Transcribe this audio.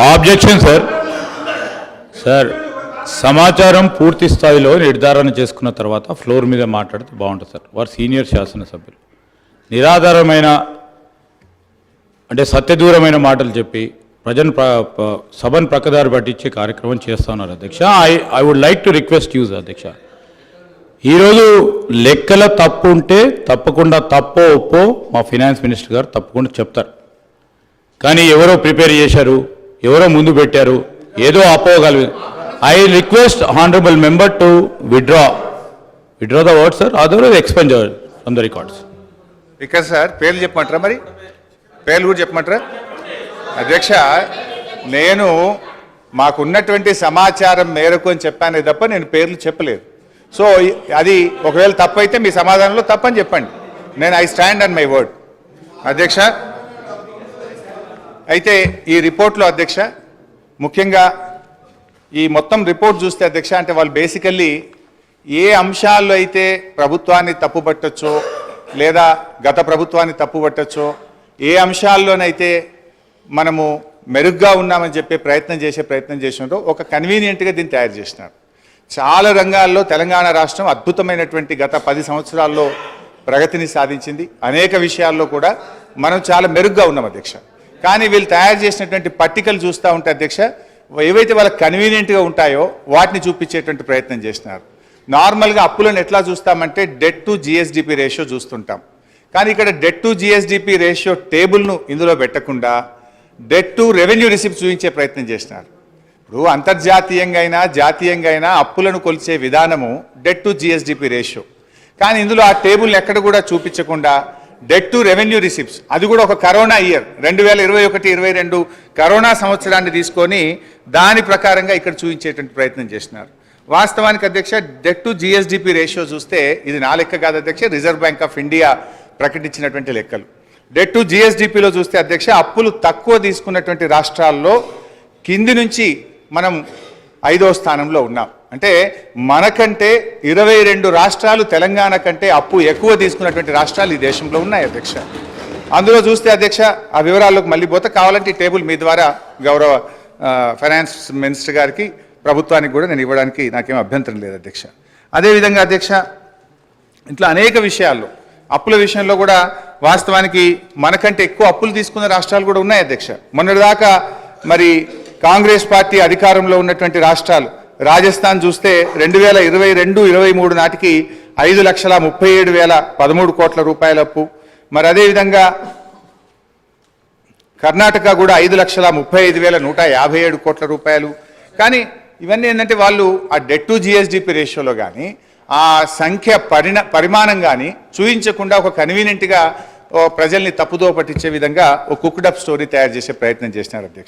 Objection sir. Sir సమాచారం పూర్తి స్థాయిలో నిర్ధారణ చేసుకున్న తర్వాత ఫ్లోర్ మీద మాట్లాడితే బాగుంటుంది సార్. వారు సీనియర్ శాసనసభ్యులు నిరాధారమైన అంటే సత్యదూరమైన మాటలు చెప్పి ప్రజలను సభను ప్రక్కదారి పట్టించే కార్యక్రమం చేస్తూ ఉన్నారు అధ్యక్ష. I would like to request use అధ్యక్ష, ఈరోజు లెక్కల తప్పు ఉంటే తప్పకుండా తప్పో ఒప్పో మా ఫైనాన్స్ మినిస్టర్ గారు తప్పకుండా చెప్తారు. కానీ ఎవరో ప్రిపేర్ చేశారు, ఎవరో ముందు పెట్టారు, ఏదో అపోగలరు. I request honourable member to withdraw the word sir, otherwise expunge from the records. ఇక్కడ సార్ పేర్లు చెప్పమంటారా? మరి పేర్లు కూడా చెప్పమంటారా? అధ్యక్ష, నేను మాకున్నటువంటి సమాచారం మేరకు అని చెప్పానే తప్ప నేను పేర్లు చెప్పలేదు. సో అది ఒకవేళ తప్పు అయితే మీ సమాధానంలో తప్పని చెప్పండి. నేను I stand on my word అధ్యక్ష. అయితే ఈ రిపోర్ట్లో అధ్యక్ష ముఖ్యంగా ఈ మొత్తం రిపోర్ట్ చూస్తే అధ్యక్ష, అంటే వాళ్ళు బేసికల్లీ ఏ అంశాల్లో అయితే ప్రభుత్వాన్ని తప్పుపట్టచ్చో లేదా గత ప్రభుత్వాన్ని తప్పుపట్టచ్చో, ఏ అంశాల్లోనైతే మనము మెరుగ్గా ఉన్నామని చెప్పే ప్రయత్నం చేసినారో ఒక కన్వీనియంట్గా దీన్ని తయారు చేసినారు. చాలా రంగాల్లో తెలంగాణ రాష్ట్రం అద్భుతమైనటువంటి గత 10 సంవత్సరాల్లో ప్రగతిని సాధించింది. అనేక విషయాల్లో కూడా మనం చాలా మెరుగ్గా ఉన్నాం అధ్యక్ష. కానీ వీళ్ళు తయారు చేసినటువంటి పట్టికలు చూస్తూ ఉంటే అధ్యక్ష, ఏవైతే వాళ్ళకి కన్వీనియంట్గా ఉంటాయో వాటిని చూపించేటువంటి ప్రయత్నం చేసినారు. నార్మల్గా అప్పులను ఎట్లా చూస్తామంటే డెట్ టు జిఎస్డిపి రేషియో చూస్తుంటాం. కానీ ఇక్కడ డెట్ టు జిఎస్డిపి రేషియో టేబుల్ను ఇందులో పెట్టకుండా డెట్ టు రెవెన్యూ రిసిప్ట్ చూపించే ప్రయత్నం చేసినారు. ఇప్పుడు అంతర్జాతీయంగా అయినా జాతీయంగా అయినా అప్పులను కొలిచే విధానము డెట్ టు జిఎస్డిపి రేషియో. కానీ ఇందులో ఆ టేబుల్ని ఎక్కడ కూడా చూపించకుండా డెట్ టు రెవెన్యూ రిసిప్ట్స్, అది కూడా ఒక కరోనా ఇయర్ 2021-22 కరోనా సంవత్సరాన్ని తీసుకొని దాని ప్రకారంగా ఇక్కడ చూపించేటువంటి ప్రయత్నం చేసినారు. వాస్తవానికి అధ్యక్ష డెట్ టు జిఎస్డిపి రేషియో చూస్తే ఇది నా లెక్క కాదు అధ్యక్ష, రిజర్వ్ బ్యాంక్ ఆఫ్ ఇండియా ప్రకటించినటువంటి లెక్కలు. డెట్ టు జిఎస్డిపిలో చూస్తే అధ్యక్ష అప్పులు తక్కువ తీసుకున్నటువంటి రాష్ట్రాల్లో కింది నుంచి మనం 5వ స్థానంలో ఉన్నాం. అంటే మనకంటే 22 రాష్ట్రాలు తెలంగాణ కంటే అప్పు ఎక్కువ తీసుకున్నటువంటి రాష్ట్రాలు ఈ దేశంలో ఉన్నాయి అధ్యక్ష. అందులో చూస్తే అధ్యక్ష ఆ వివరాల్లోకి మళ్ళీ పోతే కావాలంటే ఈ టేబుల్ మీ ద్వారా గౌరవ ఫైనాన్స్ మినిస్టర్ గారికి ప్రభుత్వానికి కూడా నేను ఇవ్వడానికి నాకేం అభ్యంతరం లేదు అధ్యక్ష. అదేవిధంగా అధ్యక్ష ఇట్లా అనేక విషయాల్లో అప్పుల విషయంలో కూడా వాస్తవానికి మనకంటే ఎక్కువ అప్పులు తీసుకున్న రాష్ట్రాలు కూడా ఉన్నాయి అధ్యక్ష. మొన్నటిదాకా మరి కాంగ్రెస్ పార్టీ అధికారంలో ఉన్నటువంటి రాష్ట్రాలు రాజస్థాన్ చూస్తే 2022-23 నాటికి 5,37,013 కోట్ల రూపాయల అప్పు. మరి అదేవిధంగా కర్ణాటక కూడా 5,35,157 కోట్ల రూపాయలు. కానీ ఇవన్నీ ఏంటంటే వాళ్ళు ఆ డెట్ టు జిఎస్డిపి రేషియోలో కానీ ఆ సంఖ్య పరిమాణం కానీ చూపించకుండా ఒక కన్వీనియంట్గా ప్రజల్ని తప్పుదో పట్టించే విధంగా ఒక కుక్డ్ అప్ స్టోరీ తయారు చేసే ప్రయత్నం చేసినారు అధ్యక్ష.